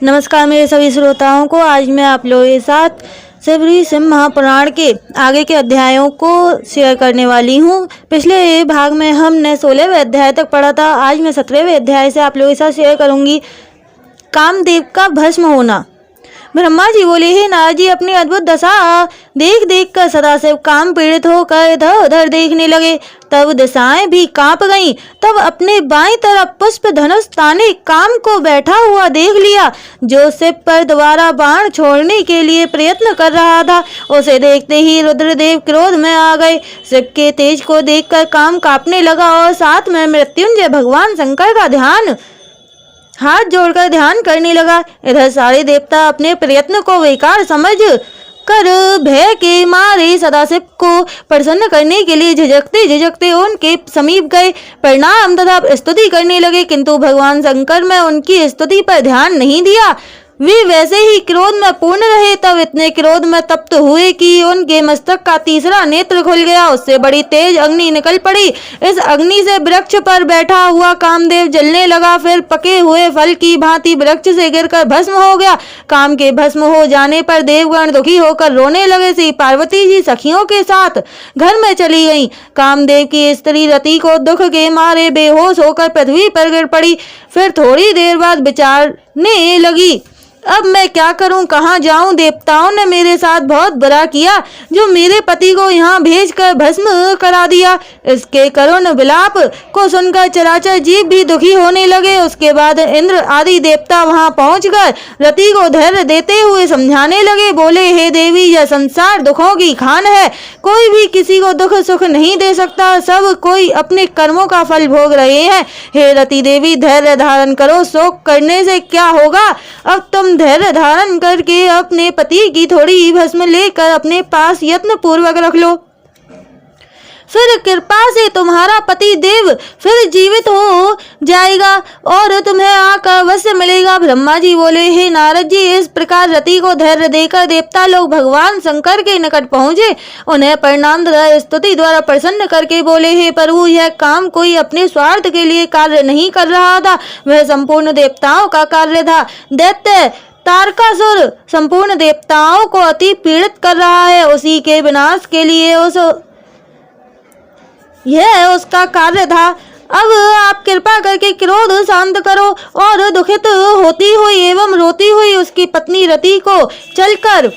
नमस्कार मेरे सभी श्रोताओं को। आज मैं आप लोगों के साथ शिवरी सिंह महापुराण के आगे के अध्यायों को शेयर करने वाली हूँ। पिछले भाग में हमने 16वें अध्याय तक पढ़ा था। आज मैं 17वें अध्याय से आप लोगों के साथ शेयर करूँगी कामदेव का भस्म होना। ब्रह्मा जी बोले, हे नारद जी, अपनी अद्भुत दशा देख देख कर सदाशिव काम पीड़ित होकर इधर उधर देखने लगे। तब दिशाएं भी कांप गईं। तब अपने बाईं तरफ पुष्प धनुष ताने काम को बैठा हुआ देख लिया, जो शिव पर दोबारा बाण छोड़ने के लिए प्रयत्न कर रहा था। उसे देखते ही रुद्रदेव क्रोध में आ गए। शिव के तेज को देखकर काम कांपने लगा और साथ में मृत्युंजय भगवान शंकर का ध्यान हाथ जोड़कर ध्यान करने लगा। इधर सारे देवता अपने प्रयत्न को बेकार समझ कर भय के मारे सदाशिव को प्रसन्न करने के लिए झिझकते झिझकते उनके समीप गए, प्रणाम तथा स्तुति करने लगे। किंतु भगवान शंकर में उनकी स्तुति पर ध्यान नहीं दिया। वे वैसे ही क्रोध में पूर्ण रहे। तब इतने क्रोध में तप्त हुए कि उनके मस्तक का तीसरा नेत्र खुल गया। उससे बड़ी तेज अग्नि निकल पड़ी। इस अग्नि से वृक्ष पर बैठा हुआ कामदेव जलने लगा। फिर पके हुए फल की भांति वृक्ष से गिरकर भस्म हो गया। काम के भस्म हो जाने पर देवगण दुखी होकर रोने लगे। श्री पार्वती जी सखियों के साथ घर में चली गईं। कामदेव की स्त्री रति को दुख के मारे बेहोश होकर पृथ्वी पर गिर पड़ी। फिर थोड़ी देर बाद विचारने लगी, अब मैं क्या करूं, कहां जाऊं। देवताओं ने मेरे साथ बहुत बुरा किया, जो मेरे पति को यहाँ भेजकर भस्म करा दिया। इसके करुण विलाप को सुनकर चराचर जीव भी दुखी होने लगे। उसके बाद इंद्र आदि देवता वहां पहुंचकर रति को धैर्य देते हुए समझाने लगे। बोले, हे देवी, यह संसार दुखों की खान है। कोई भी किसी को दुख सुख नहीं दे सकता। सब कोई अपने कर्मों का फल भोग रहे हैं। हे रति देवी, धैर्य धारण करो। शोक करने से क्या होगा। अब तुम धैर्य धारण करके अपने पति की थोड़ी भस्म लेकर अपने पास यत्न पूर्वक रख लो। फिर कृपा से तुम्हारा पति देव फिर जीवित हो जाएगा और तुम्हें आकर अवश्य मिलेगा। ब्रह्मा जी बोले, हे नारद जी, इस प्रकार रति को धैर्य देकर देवता लोग भगवान शंकर के निकट पहुंचे। उन्हें प्रणाम तथा स्तुति द्वारा प्रसन्न करके बोले, हे प्रभु, यह काम कोई अपने स्वार्थ के लिए कार्य नहीं कर रहा था, वह संपूर्ण देवताओं का कार्य था। दैत्य तारकासुर संपूर्ण देवताओं को अति पीड़ित कर रहा है। उसी के विनाश के लिए यह उसका कार्य था। अब आप कृपा करके क्रोध शांत करो और दुखित होती हुई एवं रोती हुई उसकी पत्नी रति को चलकर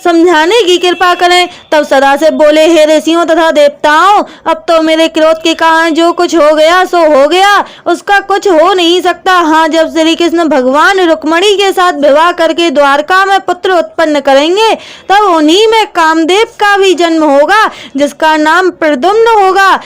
समझाने की कृपा करें। तब सदाशिव बोले, हे ऋषियों तथा देवताओं, अब तो मेरे क्रोध के कारण जो कुछ हो गया सो हो गया, उसका कुछ हो नहीं सकता। हाँ, जब श्री कृष्ण भगवान रुक्मिणी के साथ विवाह करके द्वारका में पुत्र उत्पन्न करेंगे, तब उन्हीं में कामदेव का भी जन्म होगा, जिसका नाम प्रद्युम्न होगा।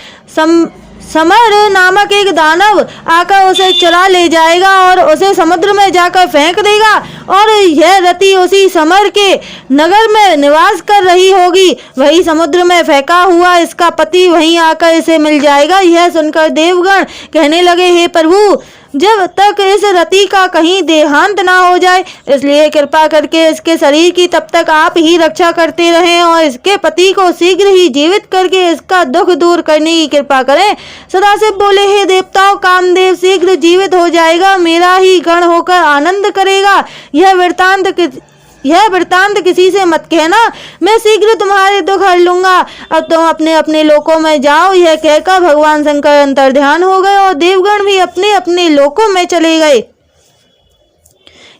समर नामक एक दानव आकर उसे चुरा ले जाएगा और उसे समुद्र में जाकर फेंक देगा, और यह रति उसी समर के नगर में निवास कर रही होगी। वही समुद्र में फेंका हुआ इसका पति वहीं आकर इसे मिल जाएगा। यह सुनकर देवगण कहने लगे, हे प्रभु, जब तक इस रति का कहीं देहांत ना हो जाए, इसलिए कृपा करके इसके शरीर की तब तक आप ही रक्षा करते रहें और इसके पति को शीघ्र ही जीवित करके इसका दुख दूर करने की कृपा करें। सदाशिव बोले, हे देवताओं, कामदेव शीघ्र जीवित हो जाएगा, मेरा ही गण होकर आनंद करेगा। यह वृतांत किसी से मत कहना, मैं शीघ्र तुम्हारे दुख हर लूंगा। अब तुम अपने अपने लोकों में जाओ। यह कहकर भगवान शंकर अंतर्ध्यान हो गए और देवगण भी अपने अपने लोकों में चले गए।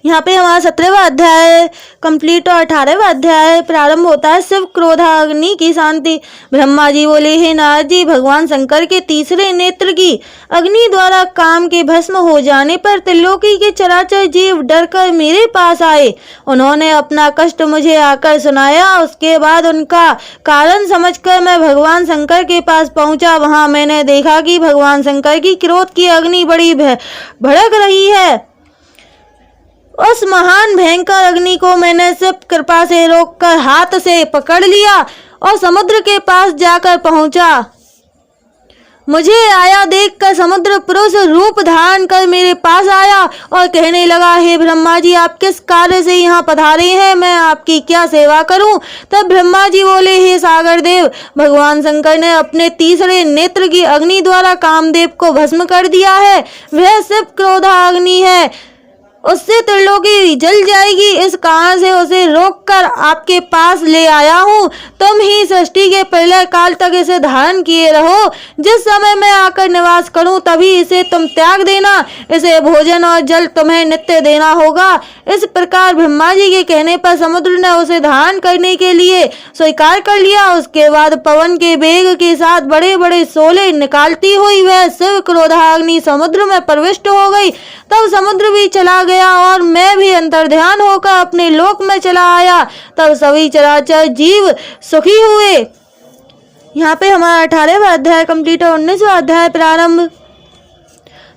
यहाँ पे हमारा 17वां अध्याय कंप्लीट और 18वां अध्याय प्रारंभ होता है। शिव क्रोधाग्नि की शांति। ब्रह्मा जी बोले, हे नारद जी, भगवान शंकर के तीसरे नेत्र की अग्नि द्वारा काम के भस्म हो जाने पर त्रिलोकी के चराचर जीव डरकर मेरे पास आए। उन्होंने अपना कष्ट मुझे आकर सुनाया। उसके बाद उनका कारण समझकर मैं भगवान शंकर के पास पहुंचा। वहां मैंने देखा कि भगवान शंकर की क्रोध की अग्नि बड़ी भड़क रही है। उस महान भयंकर अग्नि को मैंने सिर्फ कृपा से रोककर हाथ से पकड़ लिया और समुद्र के पास जाकर पहुंचा। मुझे आया देखकर समुद्र पुरुष रूप धारण कर मेरे पास आया और कहने लगा, हे ब्रह्मा जी, आप किस कार्य से यहाँ पधारे हैं, मैं आपकी क्या सेवा करूं। तब ब्रह्मा जी बोले, हे सागर देव, भगवान शंकर ने अपने तीसरे नेत्र की अग्नि द्वारा कामदेव को भस्म कर दिया है। वह शिव क्रोधाग्नि है। उससे त्रिलोकी जल जाएगी। इस कारण से उसे रोककर आपके पास ले आया हूँ। तुम ही सृष्टि के प्रलय काल तक इसे धारण किए रहो। जिस समय मैं आकर निवास करूँ तभी इसे तुम त्याग देना। इसे भोजन और जल तुम्हें नित्य देना होगा। इस प्रकार ब्रह्मा जी के कहने पर समुद्र ने उसे धारण करने के लिए स्वीकार कर लिया। उसके बाद पवन के वेग के साथ बड़े बड़े शोले निकालती हुई वह शिव क्रोधाग्नि समुद्र में प्रविष्ट हो गई। तब समुद्र भी चला गया और मैं भी अंतर्ध्यान होकर अपने लोक में चला आया। तब सभी चराचर जीव सुखी हुए। यहाँ पे हमारा 18वां अध्याय कंप्लीट और 19वां अध्याय प्रारंभ।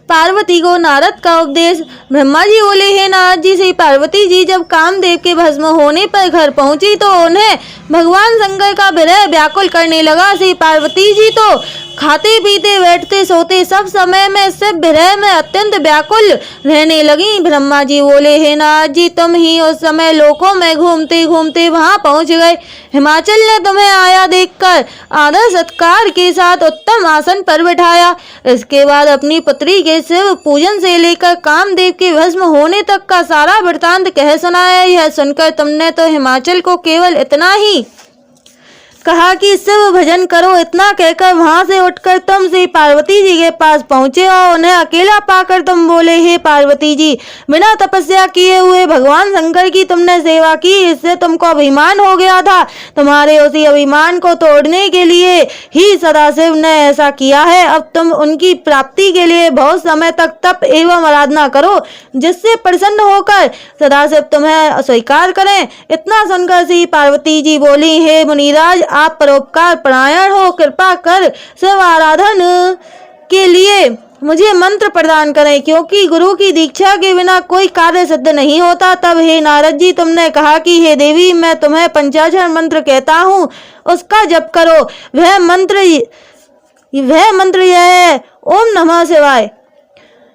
पार्वती को नारद का उपदेश। ब्रह्मा जी बोले, हे नारद जी, श्री पार्वती जी जब कामदेव के भस्म होने पर घर पहुंची तो उन्हें भगवान शंकर का विरह व्याकुल करने लगा। श्री पार्वती जी तो खाते पीते बैठते सोते सब समय में शिव विरह में अत्यंत व्याकुल रहने लगी। ब्रह्मा जी बोले, हे नारद जी, तुम ही उस समय लोकों में घूमते घूमते वहां पहुंच गए। हिमाचल ने तुम्हें आया देखकर आदर सत्कार के साथ उत्तम आसन पर बिठाया। इसके बाद अपनी पुत्री के शिव पूजन से लेकर कामदेव के भस्म होने तक का सारा वृतांत कह सुनाया। यह सुनकर तुमने तो हिमाचल को केवल इतना ही कहा कि शिव भजन करो। इतना कहकर वहां से उठकर तुम श्री पार्वती जी के पास पहुंचे और उन्हें अकेला पाकर तुम बोले, हे पार्वती जी, बिना तपस्या किए हुए भगवान शंकर की तुमने सेवा की, इससे तुमको अभिमान हो गया था। तुम्हारे उसी अभिमान को तोड़ने के लिए ही सदाशिव ने ऐसा किया है। अब तुम उनकी प्राप्ति के लिए बहुत समय तक तप एवं आराधना करो, जिससे प्रसन्न होकर सदाशिव तुम्हें स्वीकार करें। इतना सुनकर श्री पार्वती जी बोली, हे मुनिराज, आप परोपकार परायण हो, कृपा कर शिव आराधन के लिए मुझे मंत्र प्रदान करें, क्योंकि गुरु की दीक्षा के बिना कोई कार्य सिद्ध नहीं होता। तब हे नारद जी, तुमने कहा कि हे देवी, मैं तुम्हें पंचाक्षर मंत्र कहता हूँ, उसका जप करो। वह मंत्र यह है, ओम नमः शिवाय।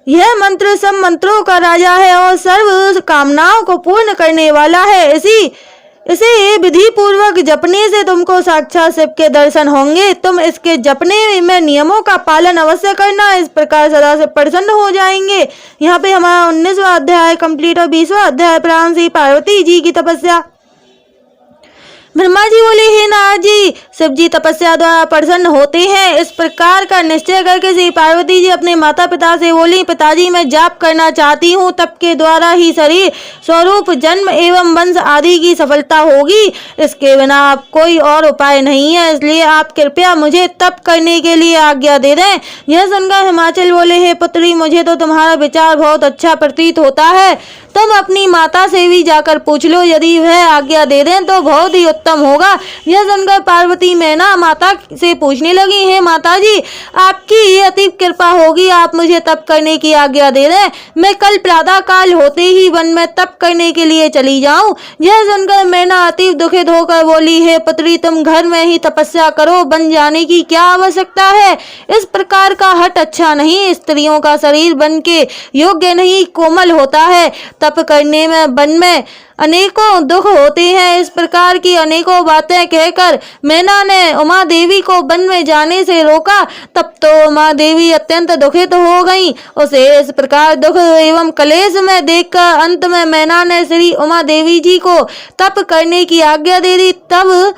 यह मंत्र सब मंत्रों का राजा है और सर्व कामनाओं को पूर्ण करने वाला है। इसे विधि पूर्वक जपने से तुमको साक्षात शिव के दर्शन होंगे। तुम इसके जपने में नियमों का पालन अवश्य करना, इस प्रकार सदा से प्रसन्न हो जाएंगे। यहाँ पे हमारा 19वां अध्याय कंप्लीट और 20वां अध्याय प्रारंभ। श्री पार्वती जी की तपस्या। ब्रह्मा जी बोले, हे नारद जी, शिव जी तपस्या द्वारा प्रसन्न होते हैं। इस प्रकार का निश्चय करके श्री पार्वती जी अपने माता पिता से बोली, पिताजी, मैं जाप करना चाहती हूँ। तप के द्वारा ही शरीर स्वरूप जन्म एवं वंश आदि की सफलता होगी। इसके बिना आप कोई और उपाय नहीं है, इसलिए आप कृपया मुझे तप करने के लिए आज्ञा दे दें। यह सुनकर हिमाचल बोले, हे पुत्री, मुझे तो तुम्हारा विचार बहुत अच्छा प्रतीत होता है। तुम अपनी माता से भी जाकर पूछ लो, यदि वह आज्ञा दे दें तो बहुत ही उत्तम होगा। यह सुनकर पार्वती मैना माता से पूछने लगी, हे माता जी, आपकी अति कृपा होगी, आप मुझे तप करने की आज्ञा दे दें। मैं कल प्रातः काल होते ही वन में तप करने के लिए चली जाऊं। यह सुनकर मैना अति दुखित होकर बोली, हे पुत्री, तुम घर में ही तपस्या करो, बन जाने की क्या आवश्यकता है। इस प्रकार का हट अच्छा नहीं। स्त्रियों का शरीर बन के योग्य नहीं, कोमल होता है। तप करने में वन में अनेकों दुख होते हैं। इस प्रकार की अनेकों बातें कहकर मैना ने उमा देवी को वन में जाने से रोका। तब तो उमा देवी अत्यंत दुखित हो गईं। उसे इस प्रकार दुख एवं कलेश में देखकर अंत में मैना ने श्री उमा देवी जी को तप करने की आज्ञा दे दी। तब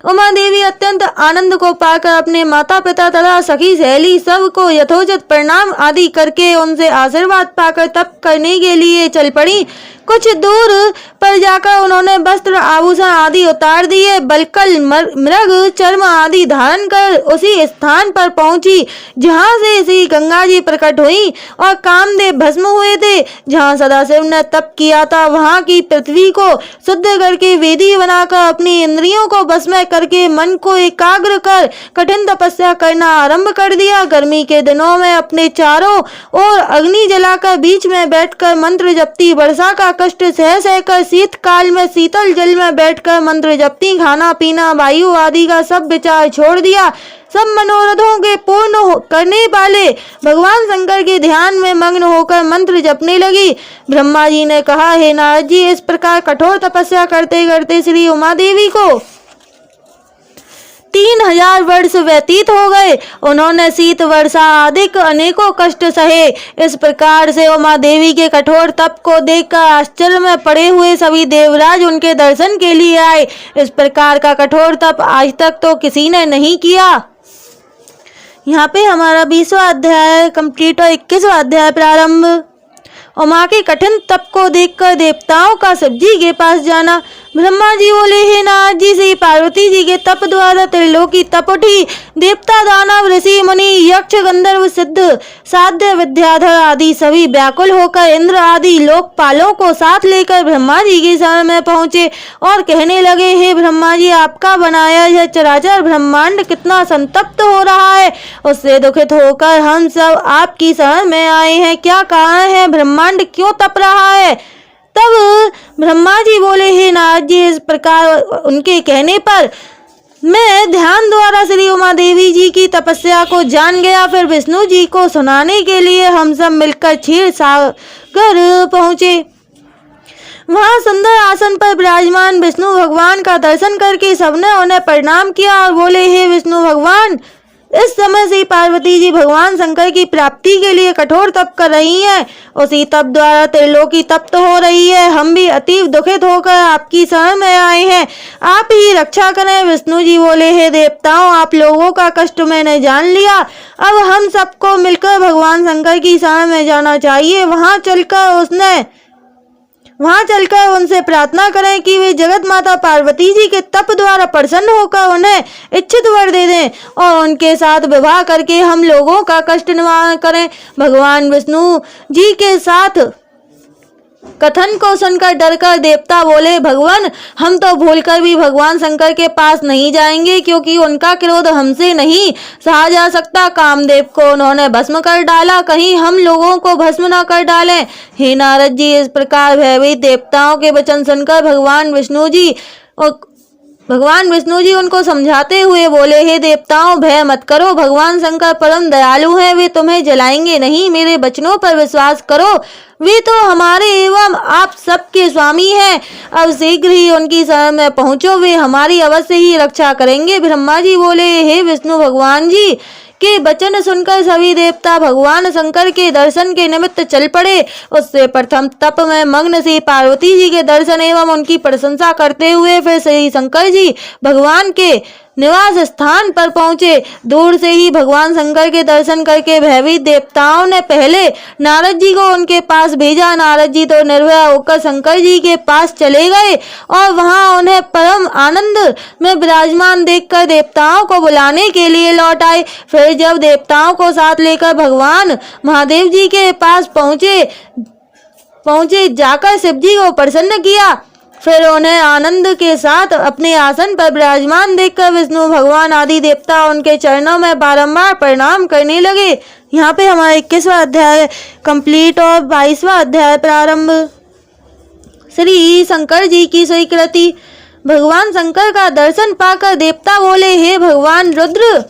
उमा देवी अत्यंत आनंद को पाकर अपने माता पिता तथा सखी सहेली सब को यथोचित प्रणाम आदि करके उनसे आशीर्वाद पाकर तप करने के लिए चल पड़ी। कुछ दूर पर जाकर उन्होंने वस्त्र आभूषण आदि उतार दिए, बलकल मृग चर्म आदि धारण कर उसी स्थान पर पहुंची जहां से श्री गंगा जी प्रकट हुई और कामदेव भस्म हुए थे। जहां सदाशिव ने तप किया था, वहां की पृथ्वी को शुद्ध करके वेदी बनाकर अपनी इंद्रियों को बस में करके मन को एकाग्र कर कठिन तपस्या करना आरंभ कर दिया। गर्मी के दिनों में अपने चारों ओर अग्नि जलाकर बीच में बैठकर मंत्र जपती, वर्षा का कष्ट सह सहकर शीत काल में शीतल जल में बैठकर मंत्र जपती, खाना पीना वायु आदि का सब विचार छोड़ दिया। सब मनोरथों के पूर्ण करने वाले भगवान शंकर के ध्यान में मग्न होकर मंत्र जपने लगी। ब्रह्मा जी ने कहा, हे नारद जी, इस प्रकार कठोर तपस्या करते करते श्री उमा देवी को 3000 वर्ष व्यतीत हो गए। उन्होंने शीत वर्षा आदि अनेकों कष्ट सहे। इस प्रकार से उमा देवी के कठोर तप को देखकर आश्चर्य में पड़े हुए सभी देवराज उनके दर्शन के लिए आए। इस प्रकार का कठोर तप आज तक तो किसी ने नहीं किया। यहाँ पे हमारा 20वां अध्याय कंप्लीट और 21वां अध्याय प्रारंभ। उमा के कठिन तप को देखकर देवताओं का शिव जी के पास जाना। ब्रह्मा जी बोले, हे नारद जी, से पार्वती जी के तप द्वारा त्रिलोकी तप उठी। देवता, दानव, ऋषि, मुनि, यक्ष, गंधर्व, सिद्ध, साध्य, विद्याधर आदि सभी व्याकुल होकर इंद्र आदि लोकपालों को साथ लेकर ब्रह्मा जी के शरण में पहुंचे और कहने लगे, हे ब्रह्मा जी, आपका बनाया यह चराचर ब्रह्मांड कितना संतप्त हो रहा है। उससे दुखित होकर हम सब आपकी शरण में आए हैं। क्या कारण है, ब्रह्मांड क्यों तप रहा है? तब ब्रह्मा जी बोले, हे नारद जी, इस प्रकार उनके कहने पर मैं ध्यान द्वारा श्री उमा देवी जी की तपस्या को जान गया। फिर विष्णु जी को सुनाने के लिए हम सब मिलकर क्षीर सागर पहुँचे। वहाँ सुंदर आसन पर विराजमान विष्णु भगवान का दर्शन करके सबने उन्हें प्रणाम किया और बोले, हे विष्णु भगवान, इस समय से पार्वती जी भगवान शंकर की प्राप्ति के लिए कठोर तप कर रही हैं। उसी तप द्वारा त्रिलोकी तप्त हो रही है। हम भी अतीव दुखित होकर आपकी शरण में आए हैं, आप ही रक्षा करें। विष्णु जी बोले, हे देवताओं, आप लोगों का कष्ट मैंने जान लिया। अब हम सबको मिलकर भगवान शंकर की शरण में जाना चाहिए। वहां चलकर उनसे प्रार्थना करें कि वे जगत माता पार्वती जी के तप द्वारा प्रसन्न होकर उन्हें इच्छित वर दे दें और उनके साथ विवाह करके हम लोगों का कष्ट निवारण करें। भगवान विष्णु जी के साथ कथन को सुनकर डरकर देवता बोले, भगवान, हम तो भूलकर भी भगवान शंकर के पास नहीं जाएंगे, क्योंकि उनका क्रोध हमसे नहीं सहा जा सकता। कामदेव को उन्होंने भस्म कर डाला, कहीं हम लोगों को भस्म न कर डालें। हे नारद जी, इस प्रकार भयभीत देवताओं के वचन सुनकर भगवान विष्णु जी उनको समझाते हुए बोले, हे देवताओं, भय मत करो। भगवान शंकर परम दयालु हैं, वे तुम्हें जलाएंगे नहीं। मेरे वचनों पर विश्वास करो, वे तो हमारे एवं आप सबके स्वामी हैं। अब शीघ्र ही उनकी शरण में पहुंचो, वे हमारी अवश्य ही रक्षा करेंगे। ब्रह्मा जी बोले, हे विष्णु भगवान जी के वचन सुनकर सभी देवता भगवान शंकर के दर्शन के निमित्त चल पड़े। उससे प्रथम तप में मग्न श्री पार्वती जी के दर्शन एवं उनकी प्रशंसा करते हुए फिर श्री शंकर जी भगवान के निवास स्थान पर पहुंचे। दूर से ही भगवान शंकर के दर्शन करके भयभीत देवताओं ने पहले नारद जी को उनके पास भेजा। नारद जी तो निर्भय होकर शंकर जी के पास चले गए और वहां उन्हें परम आनंद में विराजमान देखकर देवताओं को बुलाने के लिए लौट आए। फिर जब देवताओं को साथ लेकर भगवान महादेव जी के पास पहुंचे जाकर शिव जी को प्रसन्न किया। फिर उन्हें आनंद के साथ अपने आसन पर विराजमान देखकर विष्णु भगवान आदि देवता उनके चरणों में बारंबार प्रणाम करने लगे। यहाँ पे हमारा 21वां अध्याय कंप्लीट और 22वां अध्याय प्रारंभ। श्री शंकर जी की स्वीकृति। भगवान शंकर का दर्शन पाकर देवता बोले, हे भगवान रुद्र,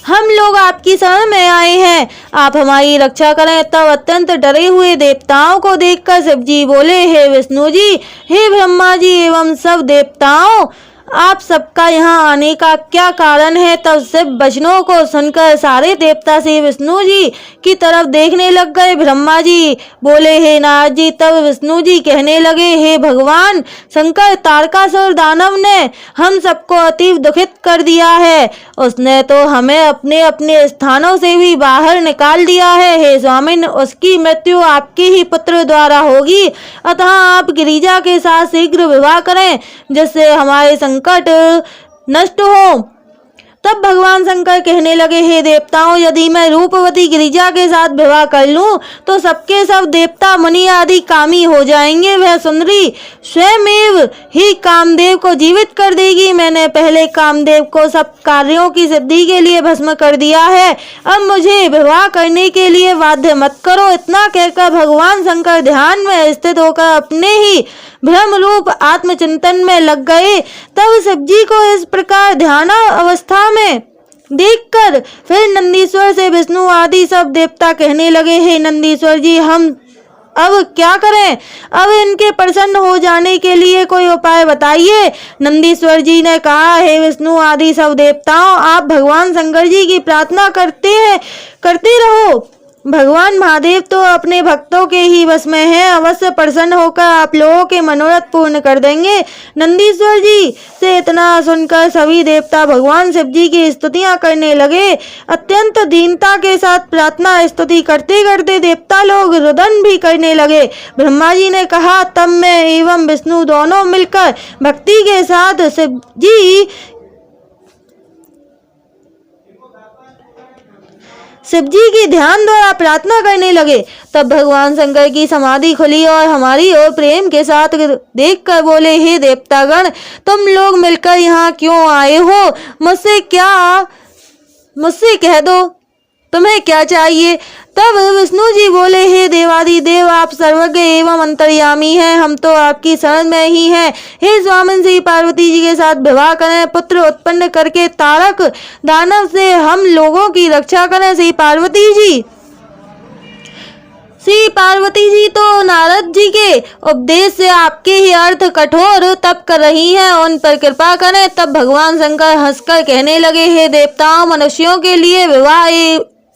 हम लोग आपकी शरण में आए हैं, आप हमारी रक्षा करें। तब अत्यंत डरे हुए देवताओं को देखकर शिव जी बोले, हे विष्णु जी, हे ब्रह्मा जी एवं सब देवताओं, आप सबका यहाँ आने का क्या कारण है? तब शिव वचनों को सुनकर सारे देवता से विष्णु जी की तरफ देखने लग गए। ब्रह्मा जी बोले, हे नारद जी। तब विष्णु जी कहने लगे, हे भगवान शंकर, तारकासुर दानव ने हम सबको अतीव दुखित कर दिया है। उसने तो हमें अपने अपने स्थानों से भी बाहर निकाल दिया है। हे स्वामिन, उसकी मृत्यु आपके ही पुत्र द्वारा होगी, अतः आप गिरिजा के साथ शीघ्र विवाह करें, जिससे हमारे संकट नष्ट हो। तब भगवान शंकर कहने लगे, हे देवताओं, यदि मैं रूपवती गिरिजा के साथ विवाह कर लूं तो सबके सब देवता मुनि आदि कामी हो जाएंगे। वह सुंदरी स्वयमेव ही कामदेव को जीवित कर देगी। मैंने पहले कामदेव को सब कार्यों की सिद्धि के लिए भस्म कर दिया है, अब मुझे विवाह करने के लिए बाध्य मत करो। इतना कहकर भगवान शंकर ध्यान में स्थित होकर अपने ही ब्रह्म रूप आत्मचिंतन में लग गए। तब शिव जी को इस प्रकार ध्यान अवस्था में देखकर फिर नंदीश्वर से विष्णु आदि सब देवता कहने लगे, हे नंदीश्वर जी, हम अब क्या करें? अब इनके प्रसन्न हो जाने के लिए कोई उपाय बताइए। नंदीश्वर जी ने कहा, हे विष्णु आदि सब देवताओं, आप भगवान शंकर जी की प्रार्थना करते रहो। भगवान महादेव तो अपने भक्तों के ही वश में हैं, अवश्य प्रसन्न होकर आप लोगों के मनोरथ पूर्ण कर देंगे। नंदीश्वर जी से इतना सुनकर सभी देवता भगवान शिव जी की स्तुतियां करने लगे। अत्यंत दीनता के साथ प्रार्थना स्तुति करते करते देवता लोग रुदन भी करने लगे। ब्रह्मा जी ने कहा, तब मैं एवं विष्णु दोनों मिलकर भक्ति के साथ शिव जी की ध्यान द्वारा प्रार्थना करने लगे। तब भगवान शंकर की समाधि खुली और हमारी ओर प्रेम के साथ देखकर बोले, हे देवतागण, तुम लोग मिलकर यहाँ क्यों आए हो? मुझसे कह दो, तुम्हें क्या चाहिए? तब विष्णु जी बोले, हे देवादिदेव, आप सर्वज्ञ एवं अंतर्यामी हैं, हम तो आपकी शरण में ही हैं। हे स्वामिन, श्री पार्वती जी के साथ विवाह करें, पुत्र उत्पन्न करके तारक दानव से हम लोगों की रक्षा करें। श्री पार्वती जी तो नारद जी के उपदेश से आपके ही अर्थ कठोर तप कर रही हैं, उन पर कृपा करें। तब भगवान शंकर हंसकर कहने लगे, हे देवताओं, मनुष्यों के लिए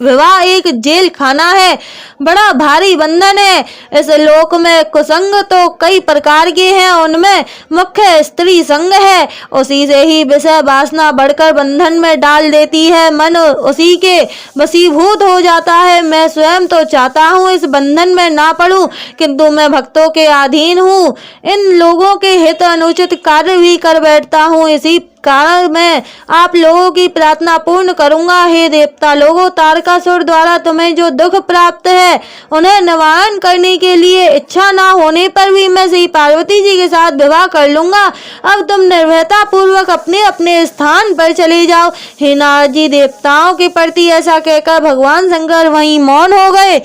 विवाह एक जेल खाना है, बड़ा भारी बंधन है। इस लोक में कुसंग तो कई प्रकार के हैं, उनमें मुख्य स्त्री संग है। उसी से ही विषय वासना बढ़कर बंधन में डाल देती है, मन उसी के वशीभूत हो जाता है। मैं स्वयं तो चाहता हूँ इस बंधन में ना पड़ूं, किंतु मैं भक्तों के अधीन हूँ, इन लोगों के हित अनुचित कार्य भी कर बैठता हूँ। इसी कारण मैं आप लोगों की प्रार्थना पूर्ण करूंगा। हे देवता लोगों, तारकासुर द्वारा तुम्हें जो दुख प्राप्त है उन्हें निवारण करने के लिए इच्छा ना होने पर भी मैं श्री पार्वती जी के साथ विवाह कर लूंगा। अब तुम निर्भयता पूर्वक अपने अपने स्थान पर चले जाओ। हे नारद जी, देवताओं के प्रति ऐसा कहकर भगवान शंकर वहीं मौन हो गए।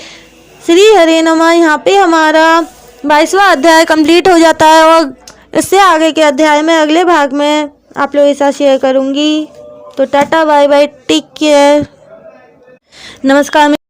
श्री हरे नमः। यहाँ पे हमारा 22वां अध्याय कंप्लीट हो जाता है और इससे आगे के अध्याय में अगले भाग में आप लोगों के साथ शेयर करूंगी। तो tata, bye bye, take care, नमस्कार।